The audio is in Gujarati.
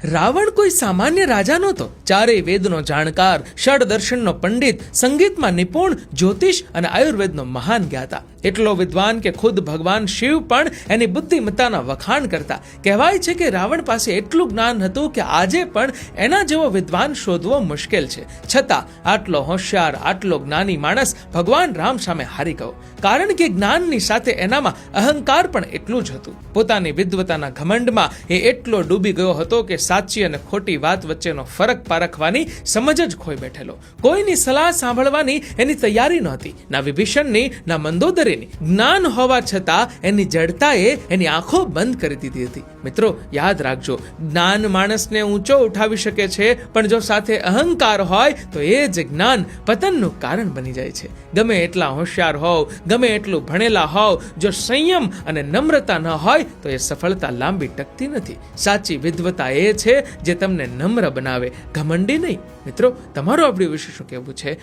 રાવણ કોઈ સામાન્ય રાજા નહોતો. ચારેય વેદનો જાણકાર, ષડદર્શનનો પંડિત, સંગીતમાં નિપુણ, જ્યોતિષ અને આયુર્વેદનો મહાન જ્ઞાતા. એટલો વિદ્વાન કે ખુદ ભગવાન શિવ પણ એની બુદ્ધિમત્તાના વખાણ કરતા. કહેવાય છે કે રાવણ પાસે એટલું જ્ઞાન હતું કે આજે પણ એના જેવો વિદ્વાન શોધવો મુશ્કેલ છે. છતાં આટલો હોશિયાર, આટલો જ્ઞાની માણસ ભગવાન રામ સામે હારી ગયો. કારણ કે જ્ઞાનની સાથે એનામાં અહંકાર પણ એટલું જ હતું. પોતાની વિદ્વતાના ઘમંડમાં એ એટલો ડૂબી ગયો હતો કે સાચી અને ખોટી વાત વચ્ચેનો ફરક પારખવાની સમજ જ ખોઈ બેઠેલો. કોઈની સલાહ સાંભળવાની એની તૈયારી નહોતી, ના વિભીષણની, ના મંદોદરીની. જ્ઞાન હોવા છતાં એની જડતાએ એની આંખો બંધ કરી દીધી હતી. મિત્રો, યાદ રાખજો, જ્ઞાન માણસને ઊંચો ઉઠાવી શકે છે, પણ જો સાથે અહંકાર હોય તો એ જ જ્ઞાન પતનનું કારણ બની જાય છે. ગમે એટલા હોશિયાર હોવ, ગમે એટલું ભણેલા હોવ, જો સંયમ અને નમ્રતા ન હોય તો એ સફળતા લાંબી ટકતી નથી. સાચી વિદ્વતા એ છે જે તમને નમ્ર બનાવે, ઘમંડી નહીં. મિત્રો, તમારું આપણી વિશે શું કહેવું છે?